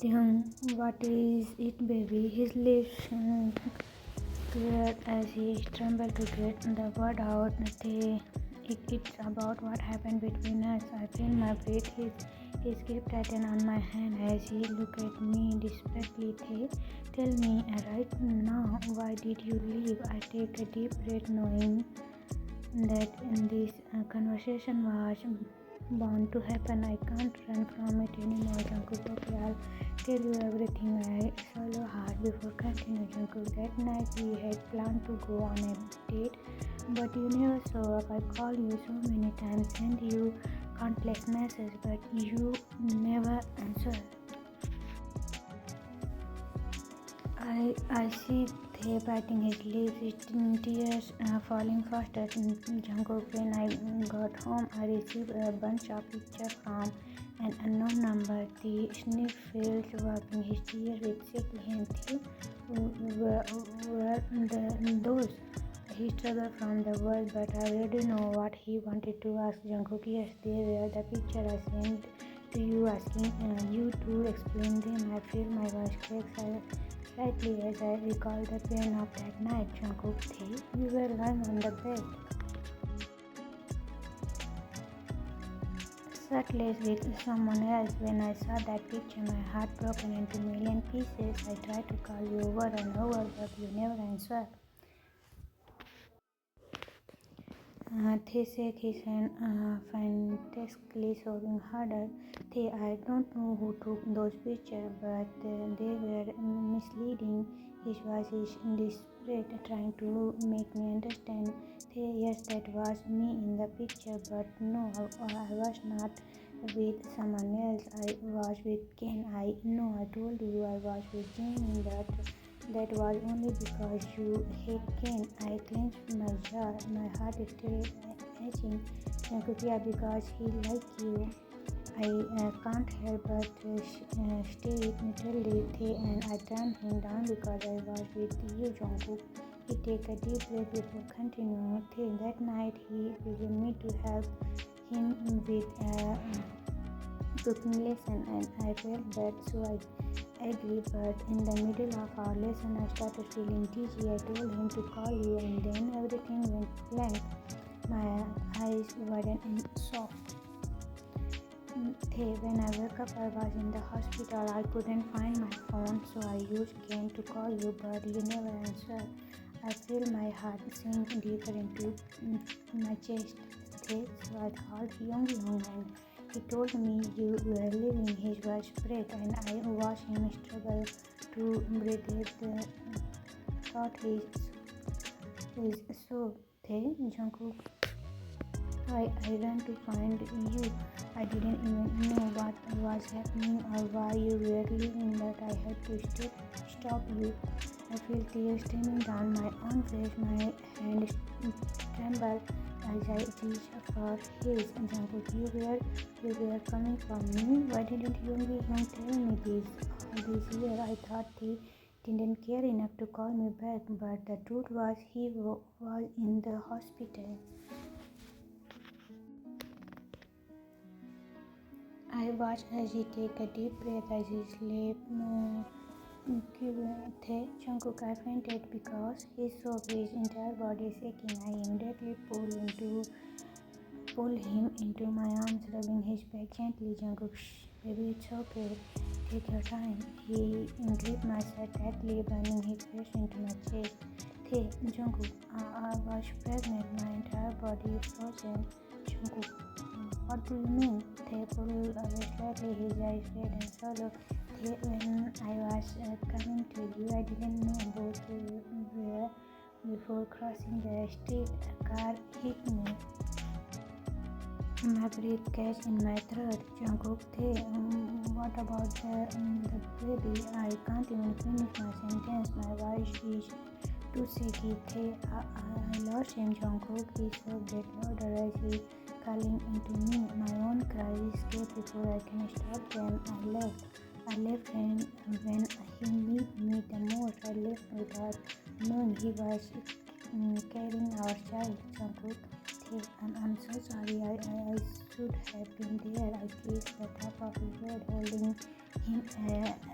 What is it, baby? His lips quivered as he trembled to get the word out. It's about what happened between us. I feel my breath. His grip tightened on my hand as he looked at me desperately. Tell me right now, why did you leave? I take a deep breath, knowing that this conversation was bound to happen. I can't run from it anymore. Jungkook, okay, I'll tell you everything. I swallow hard before continuing. Jungkook, that night we had planned to go on a date, but you never show up. I called you so many times, sent you countless messages, but you never answer. I see Tae biting his lips, his tears falling faster. Jungkook, when I got home, I received a bunch of pictures from an unknown number. The sniff feels wiping his tears with sickly hand. Were those? He struggled from the world, but I already know what he wanted to ask. Jungkook, yes, they were the picture I sent to you, asking you to explain them. I feel my voice cracks slightly as I recall the pain of that night. Jungkook, we were lying on the bed, shirtless with someone else. When I saw that picture, my heart broken into million pieces. I tried to call you over and over, but you never answered. They shook his hand frantically, sobbing harder. I don't know who took those pictures, but they were misleading. His voice is desperate, trying to make me understand. Yes, that was me in the picture, but no, I was not with someone else. I was with Ken. I know I told you I was with Jamie, that was only because you hate Ken. I clenched my jaw. My heart is still itching. Jungkook, because he like you. I can't help but stay literally, and I turned him down because I was with you, Jungkook. He take a deep breath before continuing. That night he begged me to help him with cooking lesson, and I felt bad, so I agreed. But in the middle of our lesson, I started feeling dizzy. I told him to call you, and then everything went blank. My eyes widened and soft. When I woke up, I was in the hospital. I couldn't find my phone, so I used Ken to call you, but you never answered. I feel my heart sink deeper into my chest. So I called Young, and he told me you were leaving. His voice break, and I watched him struggle to breathe. The thought is so. Jungkook, I ran to find you. I didn't even know what was happening or why you were leaving, but I had to stop you. I feel tears streaming down my own face. My hand trembled as I reached for his. Jungkook, you were coming from me. Why didn't you tell me this all this year? I thought he didn't care enough to call me back, but the truth was he was in the hospital. I watched as he take a deep breath as he slept. Jungkook, I fainted because he saw his entire body shaking. I immediately pulled him into my arms, rubbing his back gently. Jungkook, shh, baby, it's okay. Take your time. He gripped my shirt tightly, burning his face into my chest. Jungkook, I was pregnant. My entire body frozen. Jungkook, what do you mean? Pulled away slightly, his eyes red and shallow. When I was coming to you, I didn't know both were before crossing the street. A car hit me. My breath catch in my throat. Jungkook, what about the baby? I can't even finish my sentence. My voice is too shaky. I lost him. Jungkook, he sobbed that louder as he calling into me. My own cries escaped before I can stop them. I left when he needed me the most. I left without knowing he was carrying our child, Jungkook. Hey, I'm so sorry. I should have been there. I kissed the top of his head, holding him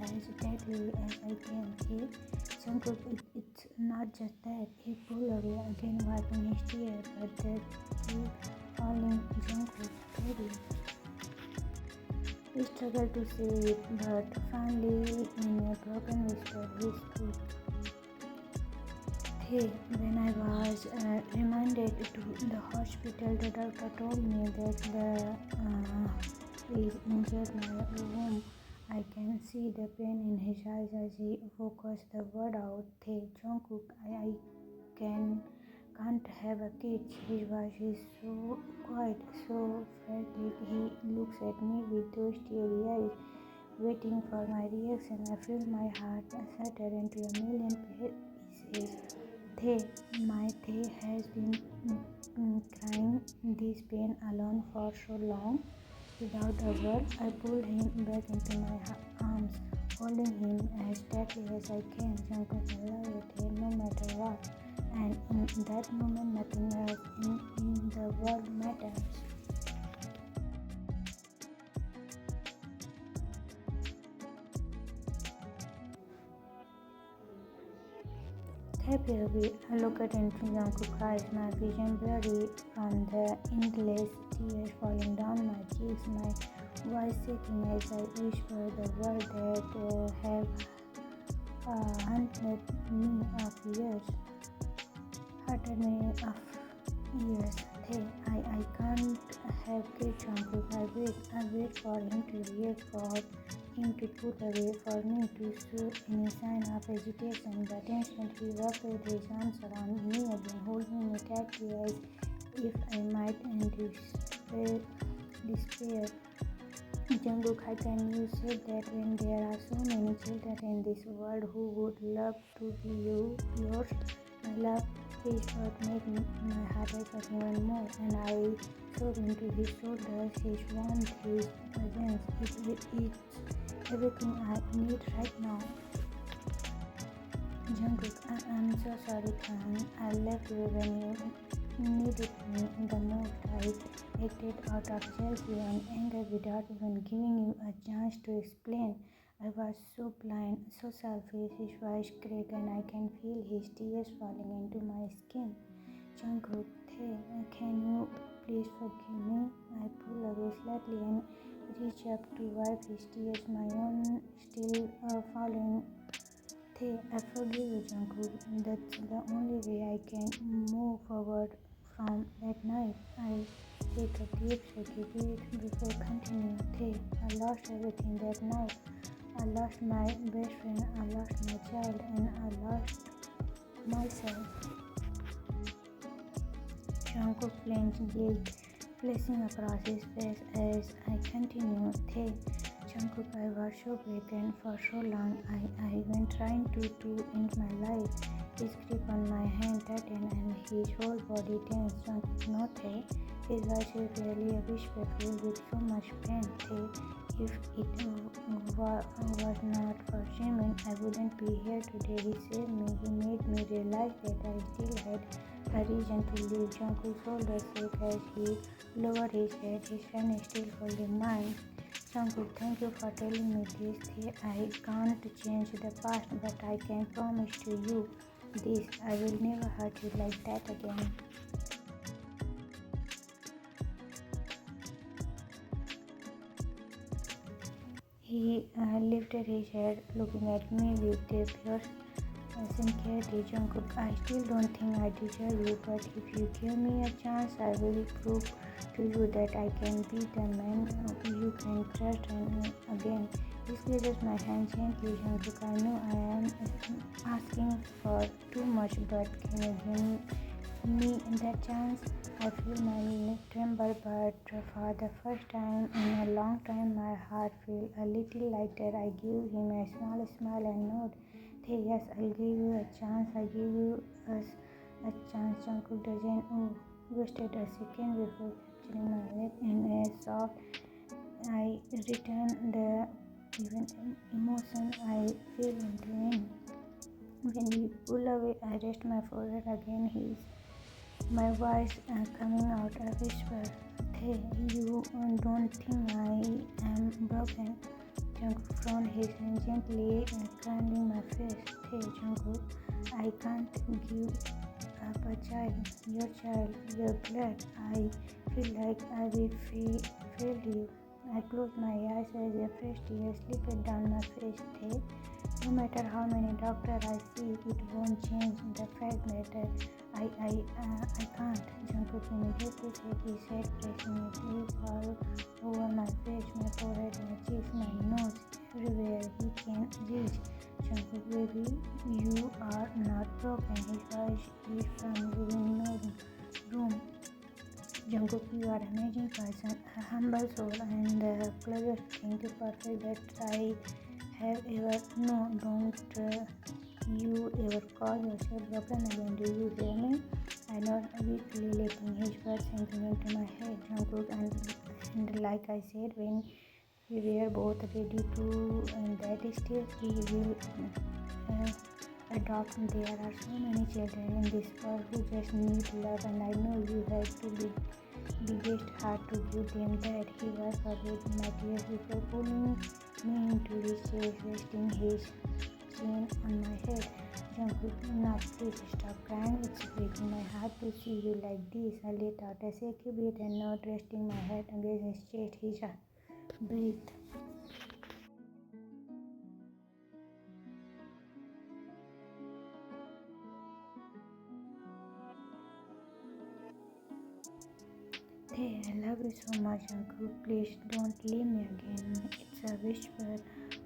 as tightly as I can. Hey, Jungkook, it's not just that. He pulled away again, wiping his tears, but that keep falling. Jungkook, baby. He struggled to say it, but finally, in a broken whisper, he spoke. Hey, when I was reminded to the hospital, the doctor told me that is injured my womb. I can see the pain in his eyes as he focused the word out. Hey, Jungkook, I can't have a kid. His voice is so quiet, so frantic. He looks at me with those teary eyes, waiting for my reaction. I feel my heart shatter into a million pieces. My Thay has been crying this pain alone for so long. Without a word, I pulled him back into my arms, holding him as tightly as I can. Jungkook, I love you, Thay, no matter what. And in that moment, nothing else in the world matters. Baby, I looked into Jungkook's eyes, my vision blurry from the endless tears falling down my cheeks, my voice shaking as I whispered the word that have haunted me of years, haunted me of years. Hey, I can't have kids, Jungkook. I wait for him to react, for him to put away, for me to show any sign of agitation, but instantly he wrapped his arms around me again, holding me tightly as if I might despair. Jungkook, how can you say that when there are so many children in this world who would love to be yours? My love, his word made my heart ache even more, and I sobbed into his shoulders, his warmth, his presence. It's everything I need right now. Jungkook, I'm so sorry, Khan. I left you when you needed me the most. I acted out of jealousy and anger without even giving you a chance to explain. I was so blind, so selfish. His voice cracked and I can feel his tears falling into my skin. Jungkook, hey, can you please forgive me? I pull away slightly and reach up to wipe his tears, my own still falling. Hey, I forgive you, Jungkook. That's the only way I can move forward from that night. I take a deep, shaky breath before continuing. Hey, I lost everything that night. I lost my best friend, I lost my child, and I lost myself. Jungkook clenched guilt, flashing across his face as I continued. Hey, Jungkook, I was so broken for so long. I went trying to end my life. His grip on my hand tightened and his whole body tensed. Jungkook, not Thay. His voice is really a whisper filled with so much pain. Thay, if it was not for Jimin, I wouldn't be here today. He saved me. He made me realize that I still had a reason to live. Jungkook's shoulders shook as he lowered his head. His hand is still holding mine. Jungkook, thank you for telling me this. I can't change the past, but I can promise to you this. I will never hurt you like that again. He lifted his head, looking at me with a pure sincerity. Jungkook, I still don't think I deserve you, but if you give me a chance, I will prove to you that I can be the man you can trust again. He squeezes my hand gently. Jungkook, I know I am asking for too much, but can you give me that chance? I feel my leg tremble, but for the first time in a long time, my heart feels a little lighter. I give him a small smile and nod. Hey, yes, I'll give you a chance. I give you us a chance. Jungkook doesn't wasted a second before capturing my head in a soft. I return the even emotion I feel into him. When we pull away, I rest my forehead again. My voice coming out a whisper. Hey, you don't think I am broken? Jungkook frowned his hand gently curling my face. Hey, Jungkook, I can't give up a child. Your child, your blood. I feel like I will fail you. I closed my eyes as a fresh tear slipped down my face. Hey, no matter how many doctors I see, it won't change the fact that I can't. Jungkook immediately said his head, pressing his lips all over my face, my forehead, my cheeks, my nose, everywhere he can reach. Jungkook, baby, you are not broken. His voice is from the living room. Jungkook, you are an amazing person, a humble soul, and the closest thing to perfect that I have ever. No, don't you ever call yourself broken again, do you hear me? I know weakly letting his words sinking into my head. Jungkook, and like I said, when we were both ready to that stage, we will adopt. There are so many children in this world who just need love, and I know you have to be biggest heart to give them that. He was away my tears before pulling me into his chest, resting his chin on my head. Jungkook, now please stop crying. It's breaking my heart to see you like this. I let out a shaky breath and not resting my head against his chest. He breathed. Hey, I love you so much, Uncle. Please don't leave me again. It's a whisper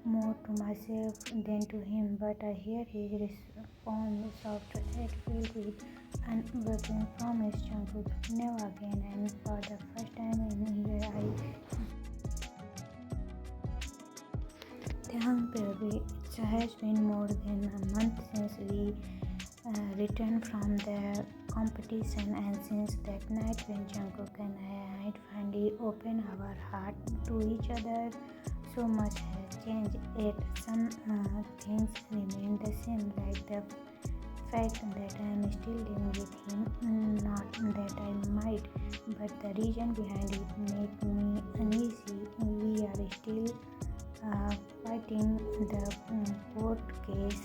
more to myself than to him, but I hear his response, soft head filled with unbroken promise. Jungkook, never again. And for the first time in a year, thank baby. It has been more than a month since we returned from the competition, and since that night when Jungkook and I had finally opened our heart to each other, so much has changed. Yet some things remain the same, like the fact that I am still living with him. Not that I might, but the reason behind it make me uneasy. We are still fighting the court case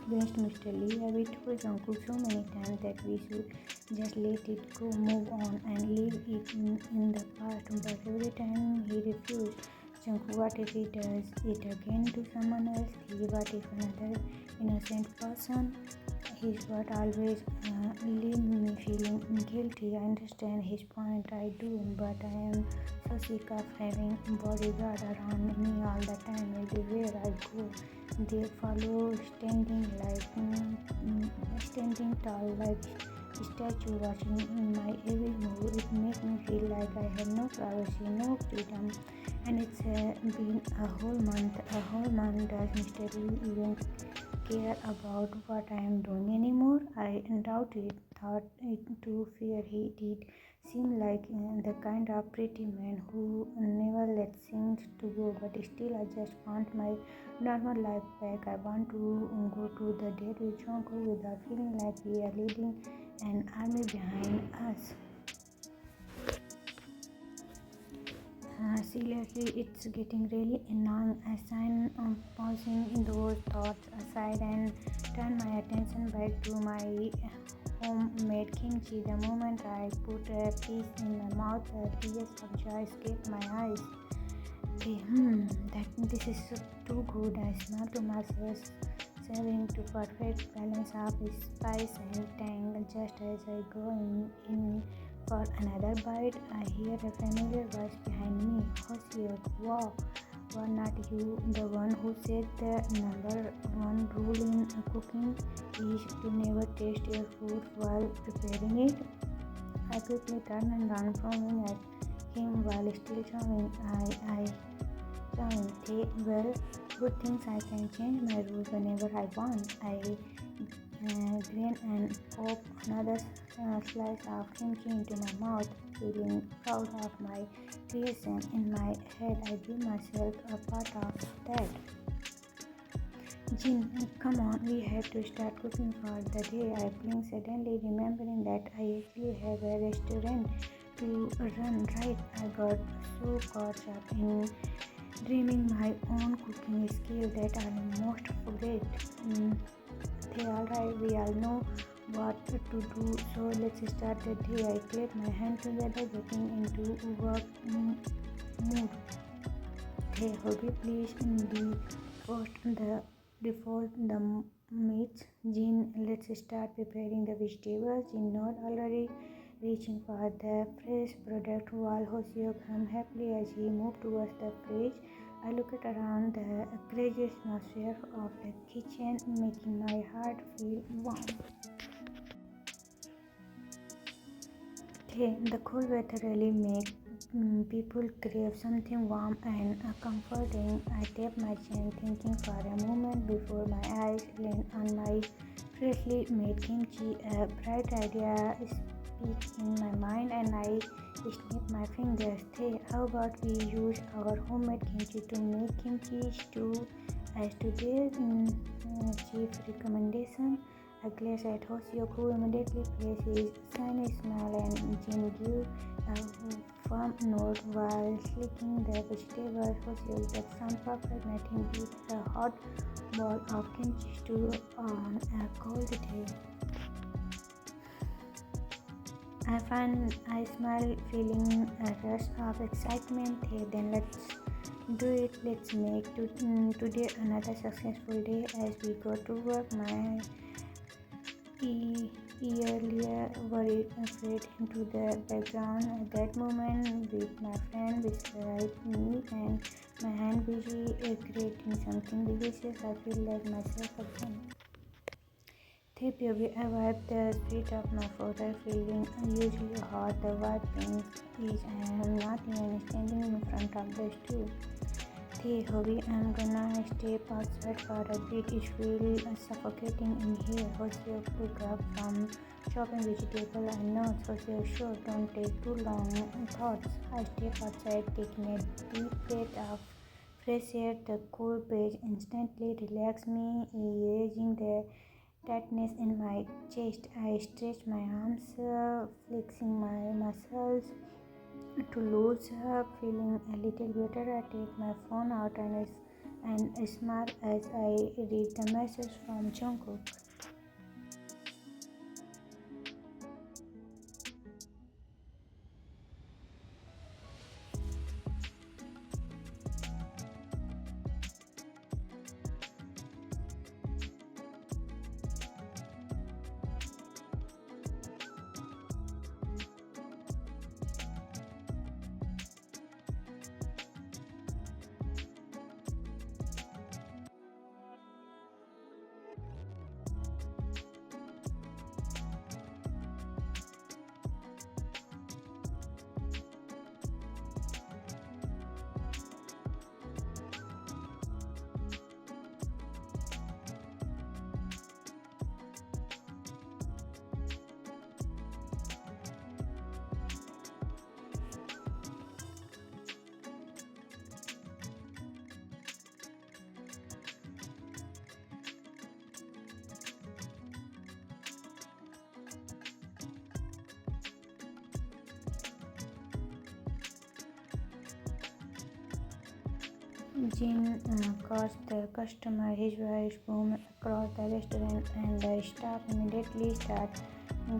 against Mr. Lee. I told Jungkook so many times that we should just let it go, move on, and leave it in the past. But every time he refused. Jungkook, what if he does it again to someone else? What if another innocent person? His word always leave me feeling guilty. I understand his point, I do, but I am so sick of having bodyguard around me all the time. Everywhere I go, they follow, standing tall like statue, watching my every move. It makes me feel like I have no privacy, no freedom. And it's been a whole month. Does Mr. Lee even care about what I am doing anymore? I doubt it. Thought it to fear. He did seem like the kind of pretty man who never lets things to go, but still I just want my normal life back. I want to go to the date with Jungkook without feeling like we are leading an army behind us. Seriously, it's getting really annoying. I sign pausing those thoughts aside and turn my attention back to my homemade kimchi. The moment I put a piece in my mouth, tears of joy escaped my eyes. Okay, this is too good. I smell to myself, serving to perfect balance of spice and tang. Just as I go in for another bite, I hear a familiar voice behind me. Hoshio, wow, were not you the one who said the number one rule in cooking is to never taste your food while preparing it? I quickly turned and ran frowning at him while still chowing. Well, good things I can change my rules whenever I want. I grin and pop another slice of kimchi into my mouth, feeling proud of my creation. In my head, I give myself a part of that. Jin, come on, we have to start cooking for the day. I blinked, suddenly remembering that I actually have a restaurant to run. Right, I got so caught up in dreaming my own cooking skill that I almost forget. Alright, we all know what to do, so let's start the day. I clapped my hand together, getting into work mood. Hey, hobby, please default the meats. Jean, let's start preparing the vegetables. Jean not already reaching for the fresh product while Hoseo come happily as he moved towards the fridge. I looked around the crazy atmosphere of the kitchen, making my heart feel warm. Hey, the cold weather really makes people crave something warm and comforting. I tapped my chin, thinking for a moment before my eyes landed on my freshly made kimchi. A bright idea speaks in my mind, and I snap my fingers. Hey, how about we use our homemade kimchi to make kimchi stew as today's chief recommendation? I glanced at Hoseo, who immediately placed his shiny smile and Jin gave a firm nod while slicking the vegetables. Hoseo, that sounds perfect. Nothing beats a hot bowl of kimchi stew on a cold day. I smile, feeling a rush of excitement. Hey, then let's do it. Let's make today another successful day as we go to work. My earlier worried fade into the background at that moment with my friend beside me and my hand busy creating something delicious. I feel like myself again. Therapy, I wipe the sweat of my forehead, feeling unusually hot. The wiping is I am not even standing in front of the stool. Hey hobby, I'm gonna step outside for a bit. It feels suffocating in here. Hoseo took up from chopping vegetable and nuts. Hoseo, sure, don't take too long. Thoughts. I step outside, taking a deep breath of fresh air. The cool breeze instantly relaxed me, erasing the tightness in my chest. I stretch my arms, flexing my muscles to lose feeling a little better. I take my phone out and smile as I read the message from Jungkook. Jin caused the customer. His voice boomed across the restaurant, and the staff immediately started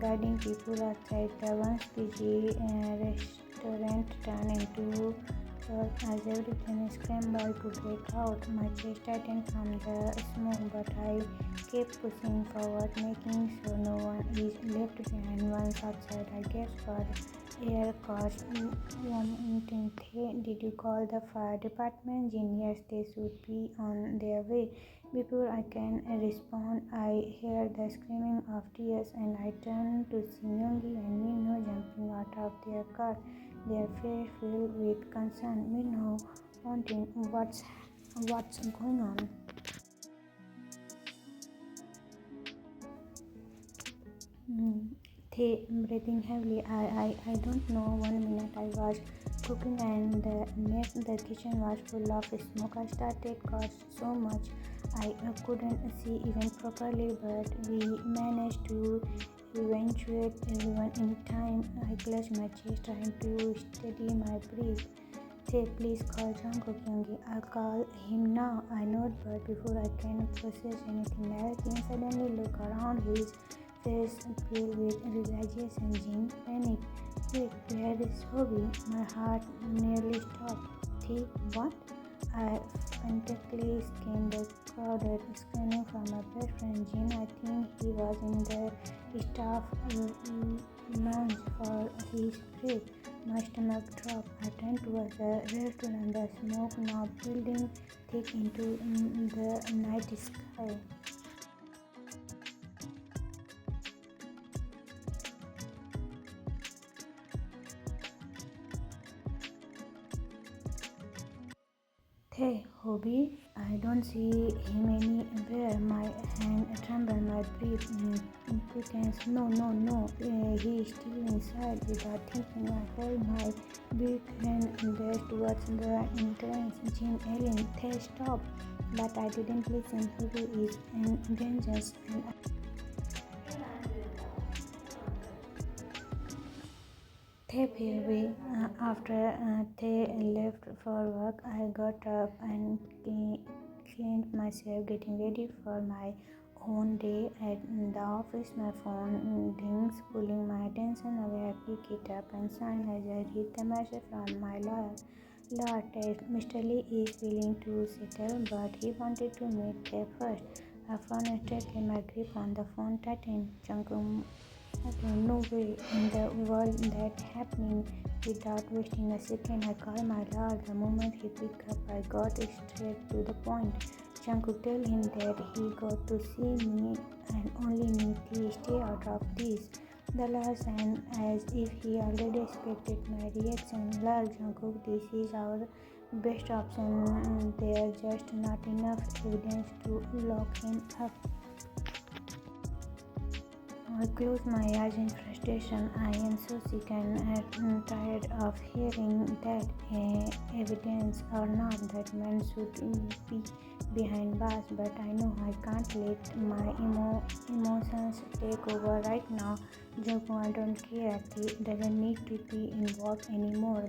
guiding people outside. The once busy restaurant turned into chaos as everyone scrambled to get out. My chest tightened from the smoke, but I kept pushing forward, making sure no one is left behind. Once outside, I gasped for air caused vomiting. Did you call the fire department? Genius, they should be on their way. Before I can respond, I hear the screaming of tears and I turn to see Myungi and Minho jumping out of their car, their face filled with concern. Minho, wanting what's going on? Mm. They breathing heavily. I don't know. 1 minute I was cooking, and the kitchen was full of smoke. I started cost so much I couldn't see even properly, but we managed to evacuate everyone in time. I clutched my chest trying to steady my breath. Hey, please call Jungkook Yoongi. I'll call him now. I know, but before I can process anything else, he suddenly look around, his face filled with realization, Jin panic. Wait, where is Hobby? My heart nearly stopped. Think what? I frantically scanned the crowded screening for my best friend Jin. I think he was in the staff lounge for his break. My stomach dropped. I turned towards the restaurant, the smoke now building thick into the night sky. Hey, Hobby, I don't see him anywhere. My hand trembles, my breath quickens. No, no, no. He is still inside. Without thinking, I held my big hand and dashed towards the entrance. Jim, Ellen, hey, stop. But I didn't listen. Hobby is in danger, and Baby. After they left for work, I got up and cleaned myself, getting ready for my own day at the office. My phone rings, pulling my attention away. I pick it up and sign as I read the message from my lawyer. Lord, Mr. Lee is willing to settle, but he wanted to meet her first. I found instantly my grip on the phone tightened. Jungkook, no way in the world that happening. Without wasting a second, I called my lord. The moment he picked up, I got straight to the point. Jungkook, tell him that he got to see me and only me. Please stay out of this. The lord and as if he already expected my reaction. Lord Jungkook, this is our best option. There's just not enough evidence to lock him up. I close my eyes in frustration. I am so sick and tired of hearing that evidence or not that man should be behind bars. But I know I can't let my emotions take over right now. Jungkook, I don't care. He doesn't need to be involved anymore.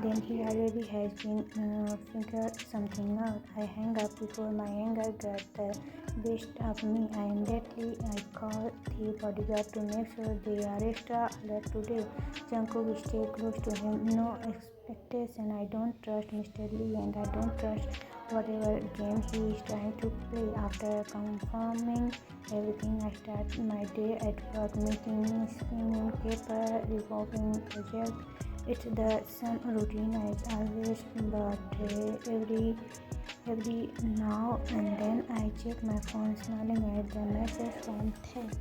Then he already has been figured something out. I hang up before my anger got the best of me. I immediately call the bodyguard to make sure they are extra alert today. Jungkook, stay close to him. No expectation. I don't trust Mr. Lee and I don't trust whatever game he is trying to play. After confirming everything, I start my day at work, meeting, screening paper, revolving project. It's the same routine as always, but every now and then I check my phone, smiling at the message from Ted.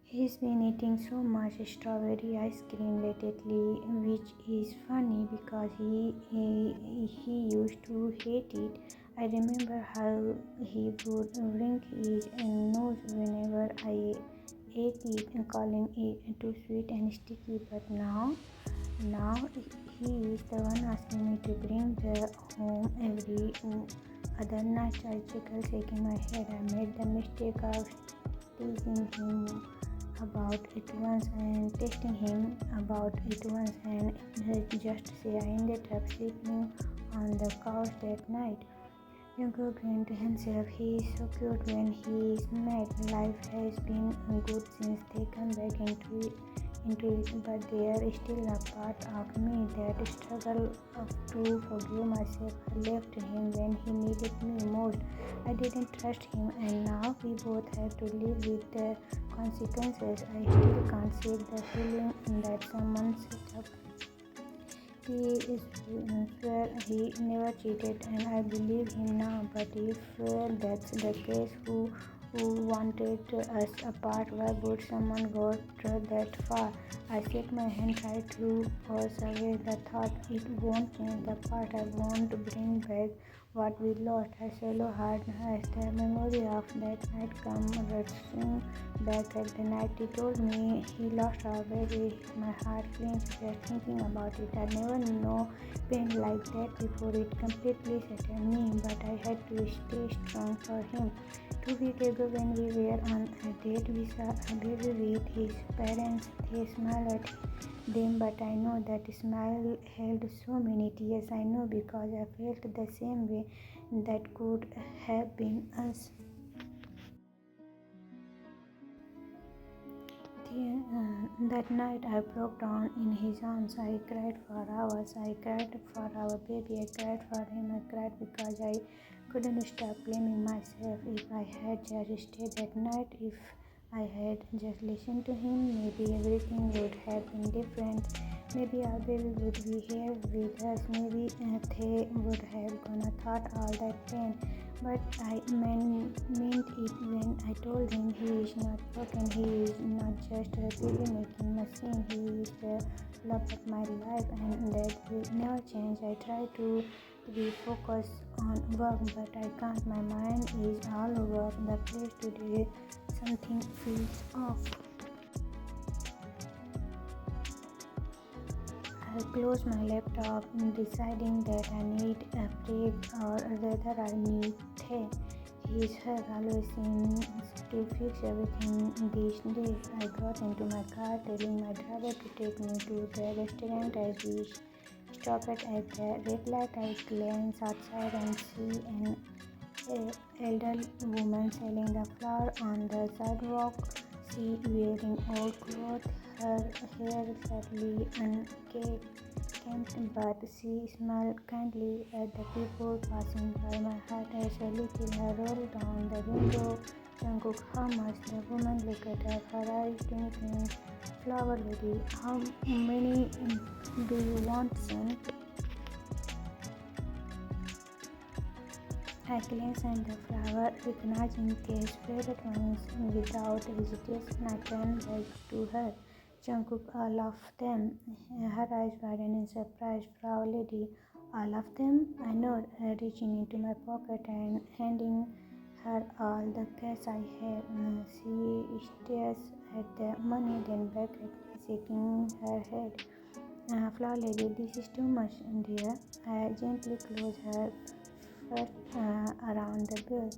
He's been eating so much strawberry ice cream lately, which is funny because he used to hate it. I remember how he would wring his nose whenever I ate it, calling it too sweet and sticky. But now he is the one asking me to bring the home every other night. I chuckle, shaking my head. I made the mistake of teasing him about it once and testing him about it once, and just say I ended up sleeping on the couch that night. Jungkook grinned to himself. He is so cute when he is mad. Life has been good since they come back into it, but there is still a part of me that struggle to forgive myself. I left him when he needed me most. I didn't trust him, and now we both have to live with the consequences. I still can't shake the feeling that someone set up. He is swear he never cheated, and I believe him now. But if that's the case, who wanted us apart? Why would someone go that far? I shake my hand, try to push away the thought. It won't change the part. I won't bring back what we lost. I swallow hard as the memory of that night come rushing back. At the night he told me he lost our baby. My heart clenched just thinking about it. I never know pain like that before. It completely shattered me, but I had to stay strong for him. 2 weeks ago, when we were on a date, we saw a baby with his parents. They smiled at them, but I know that smile held so many tears. I know because I felt the same way. That could have been us. That night I broke down in his arms. I cried for hours. I cried for our baby. I cried for him. I cried because I couldn't stop blaming myself. If I had just stayed that night, if I had just listened to him, maybe everything would have been different. Maybe our baby would be here with us. Maybe they would have gone thought all that pain. But I meant it when I told him he is not broken, he is not just a baby-making machine, he is the love of my life, and that will never change. I try to be focused on work, but I can't. My mind is all over the place today. Something feels off. I close my laptop, deciding that I need a break or rather I need tea. His hug always seems to fix everything these days. I got into my car, telling my driver to take me to the restaurant. As we stopped at the red light, I glance outside and see an elderly woman selling the flower on the sidewalk. She wearing old clothes, her hair slightly unkempt, but she smiled kindly at the people passing by. My heart has a little. I rolled down the window. Jungkook, how much? The woman looked at her eyes twinkling. Flower lady, how many do you want, son? I glanced at the flower, recognizing Kay's favorite ones without hesitation. I turned back to her. Jungkook, all of them. Her eyes widened in surprise. Flower lady, all of them? I nodded, reaching into my pocket and handing her all the cash I had. She stares at the money, then back at me, shaking her head. Flower lady, this is too much, dear. I gently closed her first around the bill.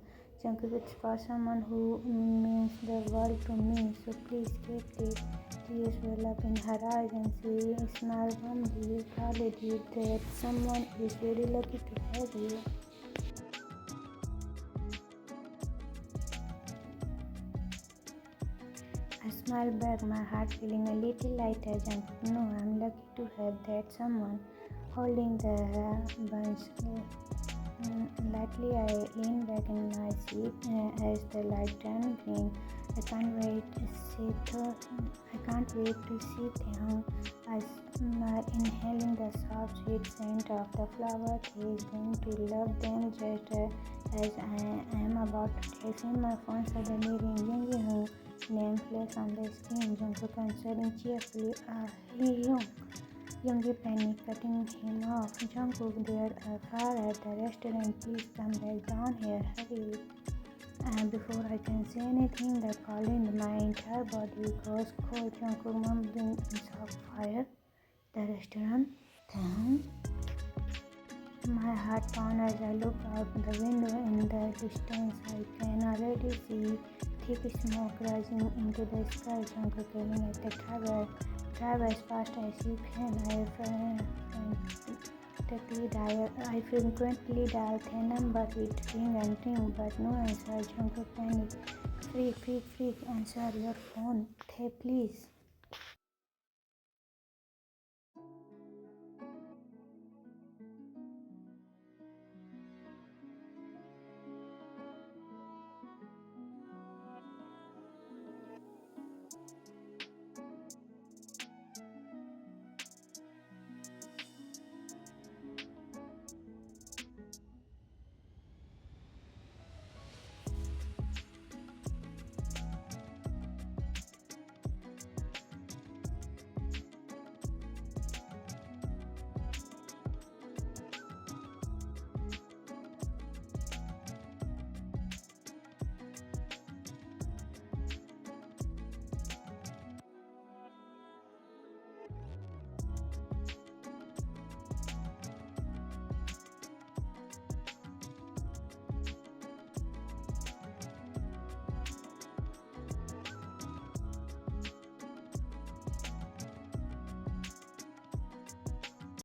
Jungkook, it's for someone who means the world to me, so please take it. Tears well up in her eyes and she smiled warmly. Flower lady, that someone is very lucky to have you. I smiled back, my heart feeling a little lighter. Jungkook, no, I'm lucky to have that someone. Holding the bunch lightly, I leaned back in my seat as the light turned green. I can't wait to sit down. I smiled, inhaling the soft, sweet scent of the flower. He is going to love them just as I am about to text him. My phone suddenly ringing. Name flashed on the screen. Jungkook answering cheerfully. Youngie panic, cutting him off. Jungkook, there are fire at the restaurant. Please come back down here. Hurry. And before I can say anything, the call in my entire body goes cold. Jungkook mumbling soft fire. The restaurant. Then my heart pounded as I look out the window. In the distance, I can already see thick smoke rising into the sky. Jungkook yelling at the driver. Drive as fast as you can. I frequently dial their number with ring and ring, but no answer. Jungkook panic. Freak, answer your phone. Hey, please.